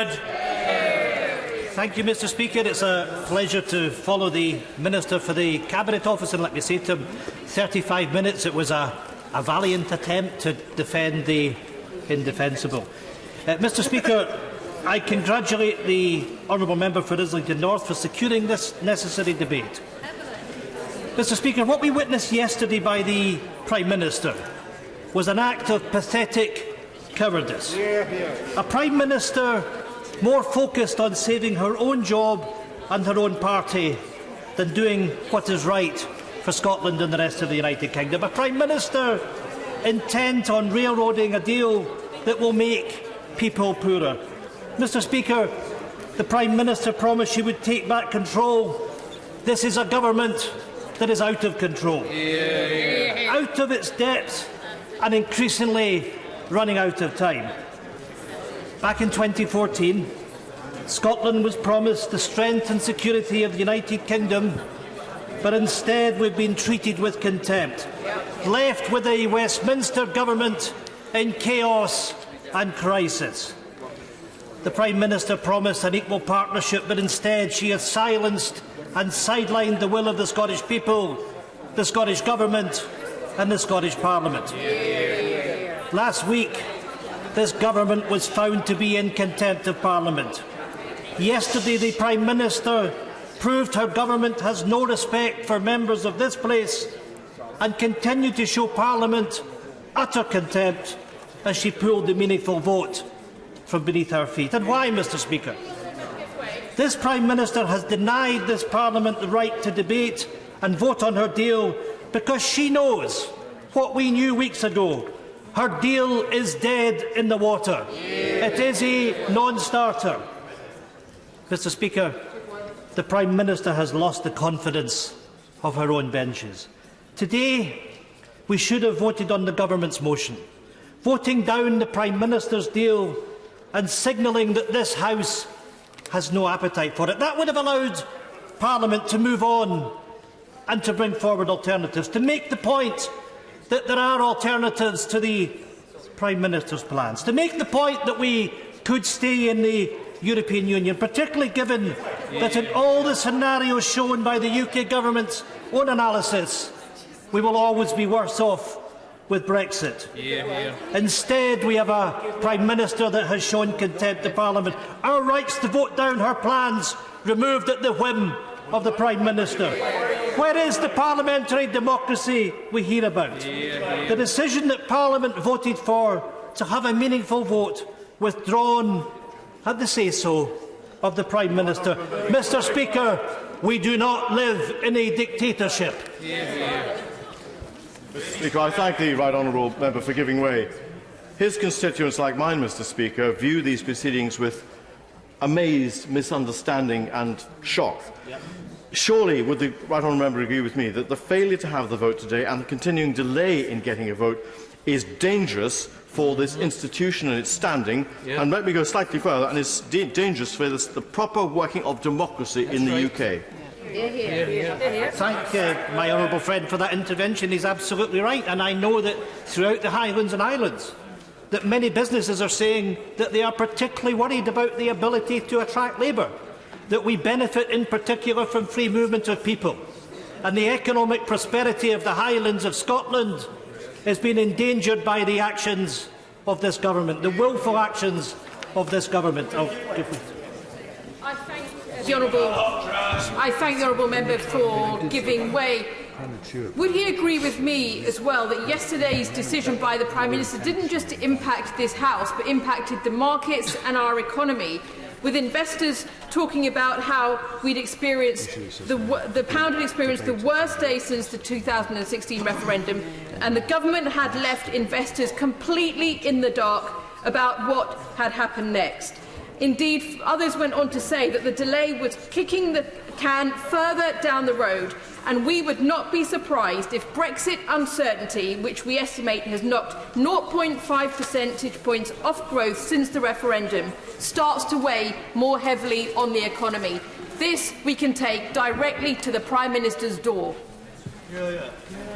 good? Thank you, Mr. Speaker. It's a pleasure to follow the Minister for the Cabinet Office, and let me say to him, 35 minutes, it was a valiant attempt to defend the indefensible. Mr. Speaker, I congratulate the Honourable Member for Islington North for securing this necessary debate. Mr. Speaker, what we witnessed yesterday by the Prime Minister was an act of pathetic cowardice. A Prime Minister more focused on saving her own job and her own party than doing what is right for Scotland and the rest of the United Kingdom. A Prime Minister intent on railroading a deal that will make people poorer. Mr. Speaker, the Prime Minister promised she would take back control. This is a government that is out of control, out of its depth and increasingly running out of time. Back in 2014, Scotland was promised the strength and security of the United Kingdom, but instead we've been treated with contempt, left with a Westminster government in chaos and crisis. The Prime Minister promised an equal partnership, but instead she has silenced and sidelined the will of the Scottish people, the Scottish Government and the Scottish Parliament. Last week, this government was found to be in contempt of Parliament. Yesterday, the Prime Minister proved her government has no respect for members of this place and continued to show Parliament utter contempt as she pulled the meaningful vote from beneath her feet. And why, Mr. Speaker? This Prime Minister has denied this Parliament the right to debate and vote on her deal because she knows what we knew weeks ago. Her deal is dead in the water. It is a non-starter. Mr. Speaker, the Prime Minister has lost the confidence of her own benches. Today, we should have voted on the Government's motion, voting down the Prime Minister's deal and signalling that this House has no appetite for it. That would have allowed Parliament to move on and to bring forward alternatives, to make the point that there are alternatives to the Prime Minister's plans, to make the point that we could stay in the European Union, particularly given that in all the scenarios shown by the UK Government's own analysis, we will always be worse off with Brexit. Instead, we have a Prime Minister that has shown contempt to Parliament. Our rights to vote down her plans removed at the whim of the Prime Minister. Where is the parliamentary democracy we hear about? The decision that Parliament voted for to have a meaningful vote withdrawn at the say-so of the Prime Minister. Mr. Speaker, we do not live in a dictatorship. Mr. Speaker, I thank the right honourable member for giving way. His constituents, like mine, Mr. Speaker, view these proceedings with amazed misunderstanding and shock. Surely, would the right honourable member agree with me that the failure to have the vote today and the continuing delay in getting a vote is dangerous for this institution and its standing, and let me go slightly further, and is dangerous for the proper working of democracy in the UK? Thank my honourable friend for that intervention. He's absolutely right, and I know that throughout the Highlands and Islands that many businesses are saying that they are particularly worried about the ability to attract labour, that we benefit in particular from free movement of people, and the economic prosperity of the Highlands of Scotland has been endangered by the actions of this government, the willful actions of this government. I thank the honourable member for giving way. Would he agree with me as well that yesterday's decision by the Prime Minister didn't just impact this House but impacted the markets and our economy, with investors talking about how we'd experienced the pound had experienced the worst day since the 2016 referendum, and the government had left investors completely in the dark about what had happened next. Indeed, others went on to say that the delay was kicking the can further down the road, and we would not be surprised if Brexit uncertainty, which we estimate has knocked 0.5 percentage points off growth since the referendum, starts to weigh more heavily on the economy. This we can take directly to the Prime Minister's door.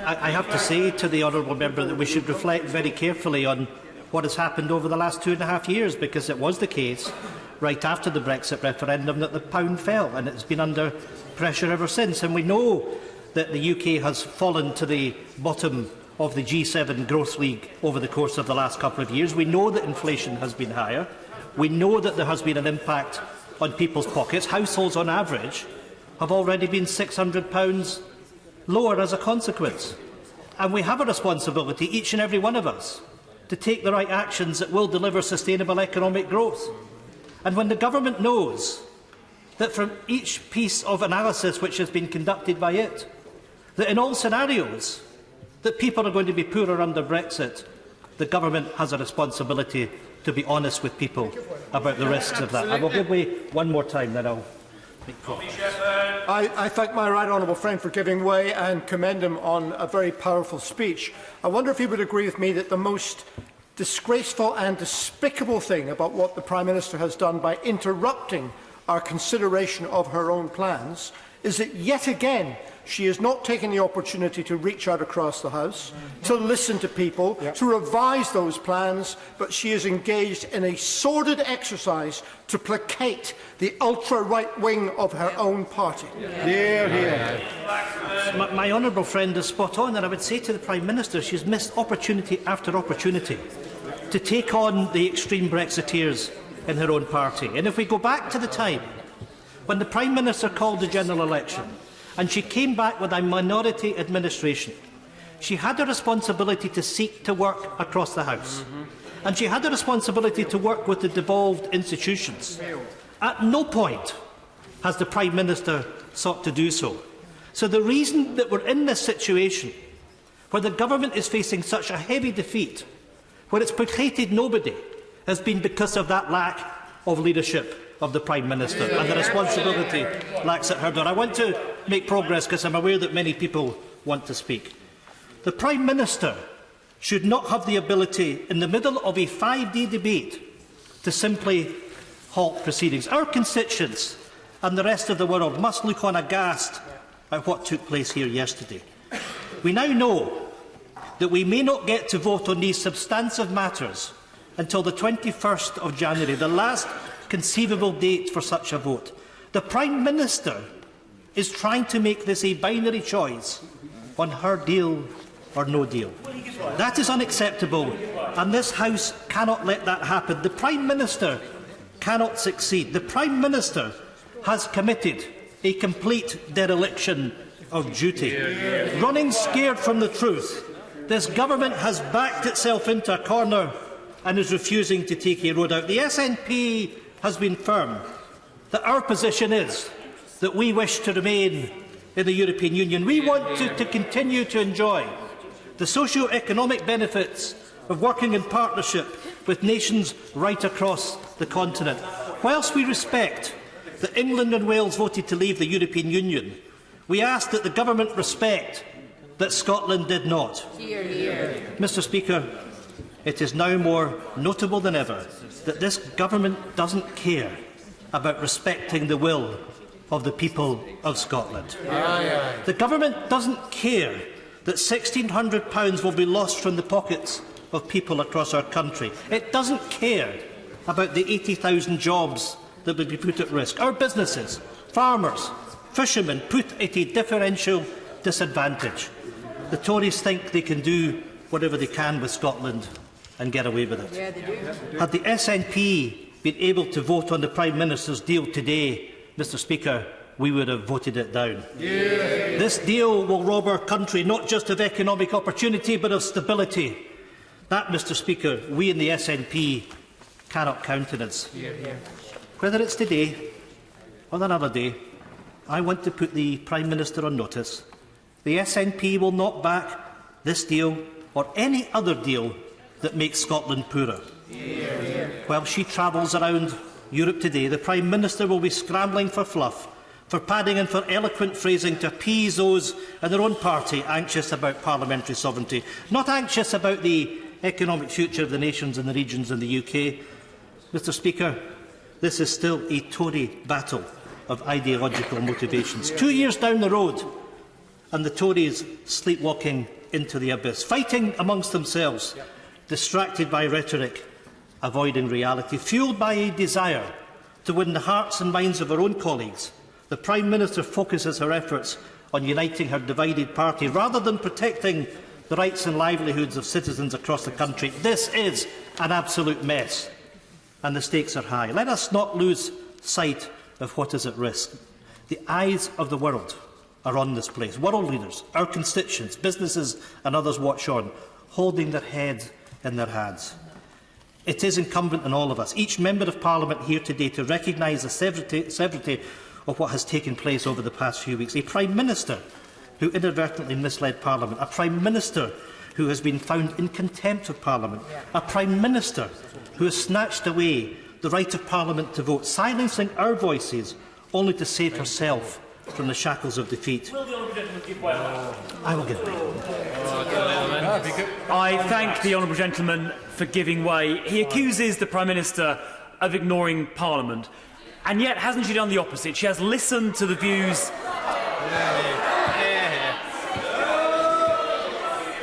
I have to say to the honourable member that we should reflect very carefully on what has happened over the last 2.5 years, because it was the case right after the Brexit referendum that the pound fell, and it's been under pressure ever since. And we know that the UK has fallen to the bottom of the G7 growth league over the course of the last couple of years. We know that inflation has been higher. We know that there has been an impact on people's pockets. Households, on average, have already been £600 lower as a consequence. And we have a responsibility, each and every one of us, to take the right actions that will deliver sustainable economic growth. And when the government knows that from each piece of analysis which has been conducted by it, that in all scenarios that people are going to be poorer under Brexit, the government has a responsibility to be honest with people about the risks of that. I will give way one more time, then I'll make progress. I thank my right honourable friend for giving way and commend him on a very powerful speech. I wonder if he would agree with me that the most disgraceful and despicable thing about what the Prime Minister has done by interrupting our consideration of her own plans is that yet again she is not taking the opportunity to reach out across the House, to listen to people, to revise those plans, but she is engaged in a sordid exercise to placate the ultra-right wing of her own party. Hear, hear. My honourable friend is spot on, and I would say to the Prime Minister she has missed opportunity after opportunity to take on the extreme Brexiteers in her own party. And if we go back to the time when the Prime Minister called the general election and she came back with a minority administration, she had a responsibility to seek to work across the House. And she had a responsibility to work with the devolved institutions. At no point has the Prime Minister sought to do so. So the reason that we're in this situation, where the government is facing such a heavy defeat, where it's placated nobody, has been because of that lack of leadership of the Prime Minister, and the responsibility lacks at her door. I want to make progress because I'm aware that many people want to speak. The Prime Minister should not have the ability, in the middle of a 5-day debate, to simply halt proceedings. Our constituents and the rest of the world must look on aghast at what took place here yesterday. We now know that we may not get to vote on these substantive matters until the 21st of January, the last conceivable date for such a vote. The Prime Minister is trying to make this a binary choice on her deal or no deal. That is unacceptable, and this House cannot let that happen. The Prime Minister cannot succeed. The Prime Minister has committed a complete dereliction of duty. Running scared from the truth, this government has backed itself into a corner and is refusing to take a road out. The SNP has been firm that our position is that we wish to remain in the European Union. We want to continue to enjoy the socio-economic benefits of working in partnership with nations right across the continent. Whilst we respect that England and Wales voted to leave the European Union, we ask that the government respect that Scotland did not. Hear, hear. Mr. Speaker, it is now more notable than ever that this government doesn't care about respecting the will of the people of Scotland. The government doesn't care that £1,600 will be lost from the pockets of people across our country. It doesn't care about the 80,000 jobs that will be put at risk. Our businesses, farmers, fishermen put at a differential disadvantage. The Tories think they can do whatever they can with Scotland and get away with it. Yeah, they do. Had the SNP been able to vote on the Prime Minister's deal today, Mr. Speaker, we would have voted it down. This deal will rob our country not just of economic opportunity but of stability. That, Mr. Speaker, we in the SNP cannot countenance. Whether it's today or another day, I want to put the Prime Minister on notice. The SNP will not back this deal or any other deal that makes Scotland poorer. While she travels around Europe today, the Prime Minister will be scrambling for fluff, for padding and for eloquent phrasing to appease those in their own party anxious about parliamentary sovereignty, not anxious about the economic future of the nations and the regions in the UK. Mr. Speaker, this is still a Tory battle of ideological motivations. 2 years down the road, and the Tories sleepwalking into the abyss, fighting amongst themselves, distracted by rhetoric, avoiding reality, fuelled by a desire to win the hearts and minds of her own colleagues, the Prime Minister focuses her efforts on uniting her divided party rather than protecting the rights and livelihoods of citizens across the country. This is an absolute mess, and the stakes are high. Let us not lose sight of what is at risk. The eyes of the world are on this place. World leaders, our constituents, businesses and others watch on, holding their heads in their hands. It is incumbent on all of us, each Member of Parliament here today, to recognise the severity of what has taken place over the past few weeks. A Prime Minister who inadvertently misled Parliament, a Prime Minister who has been found in contempt of Parliament, a Prime Minister who has snatched away the right of Parliament to vote, silencing our voices only to save herself from the shackles of defeat. Will the honourable gentleman give way? I will give way. I thank the honourable gentleman for giving way. He accuses the Prime Minister of ignoring Parliament, and yet hasn't she done the opposite? She has listened to the views.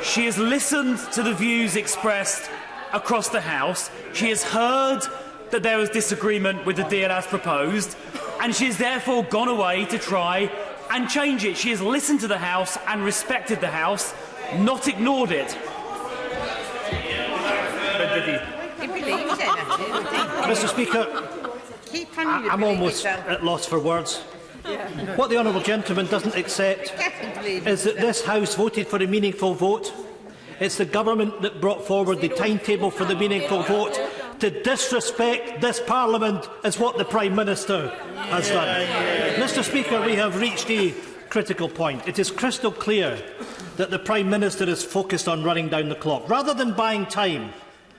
She has listened to the views expressed across the House. She has heard that there was disagreement with the deal as proposed, and she has therefore gone away to try and change it. She has listened to the House and respected the House, not ignored it. Mr. Speaker, I'm almost at loss for words. What the honourable gentleman doesn't accept is that this House voted for a meaningful vote. It's the government that brought forward the timetable for the meaningful vote. To disrespect this Parliament is what the Prime Minister has done. Mr. Speaker, we have reached a critical point. It is crystal clear that the Prime Minister is focused on running down the clock. Rather than buying time,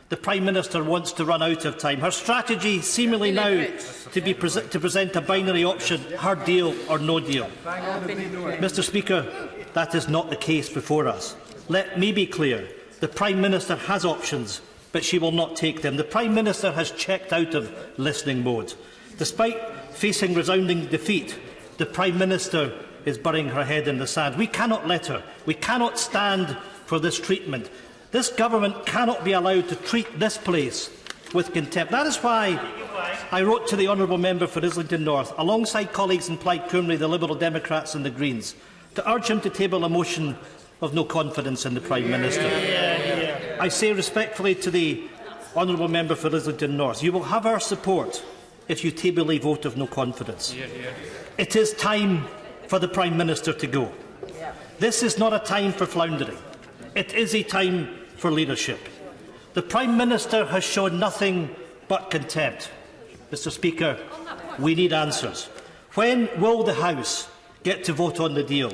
the Prime Minister wants to run out of time. Her strategy seemingly now to present a binary option, her deal or no deal. Mr. Speaker, that is not the case before us. Let me be clear. The Prime Minister has options, but she will not take them. The Prime Minister has checked out of listening mode. Despite facing resounding defeat, the Prime Minister is burying her head in the sand. We cannot let her. We cannot stand for this treatment. This government cannot be allowed to treat this place with contempt. That is why I wrote to the honourable member for Islington North, alongside colleagues in Plaid Cymru, the Liberal Democrats and the Greens, to urge him to table a motion of no confidence in the Prime Minister. I say respectfully to the honourable member for Islington North, you will have our support if you table a vote of no confidence. It is time for the Prime Minister to go. This is not a time for floundering. It is a time for leadership. The Prime Minister has shown nothing but contempt. Mr. Speaker, we need answers. When will the House get to vote on the deal?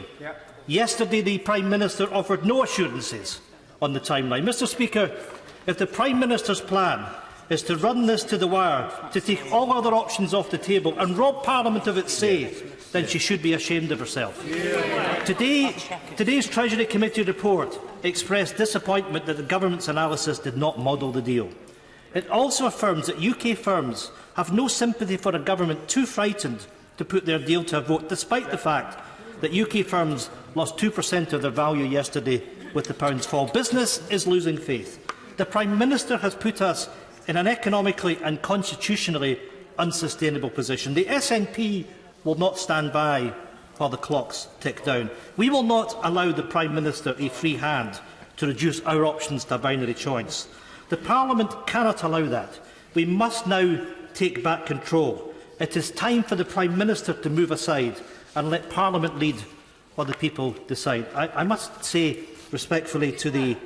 Yesterday, the Prime Minister offered no assurances on the timeline. Mr. Speaker, if the Prime Minister's plan is to run this to the wire, to take all other options off the table and rob Parliament of its say, then she should be ashamed of herself. Today's Treasury Committee report expressed disappointment that the Government's analysis did not model the deal. It also affirms that UK firms have no sympathy for a government too frightened to put their deal to a vote, despite the fact that UK firms lost 2% of their value yesterday with the pound's fall. Business is losing faith. The Prime Minister has put us in an economically and constitutionally unsustainable position. The SNP will not stand by while the clocks tick down. We will not allow the Prime Minister a free hand to reduce our options to a binary choice. The Parliament cannot allow that. We must now take back control. It is time for the Prime Minister to move aside and let Parliament lead while the people decide. I must say respectfully to the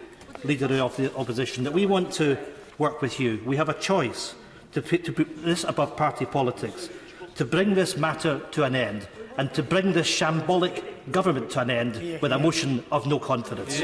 Leader of the Opposition that we want to work with you. We have a choice to put this above party politics, to bring this matter to an end and to bring this shambolic government to an end with a motion of no confidence.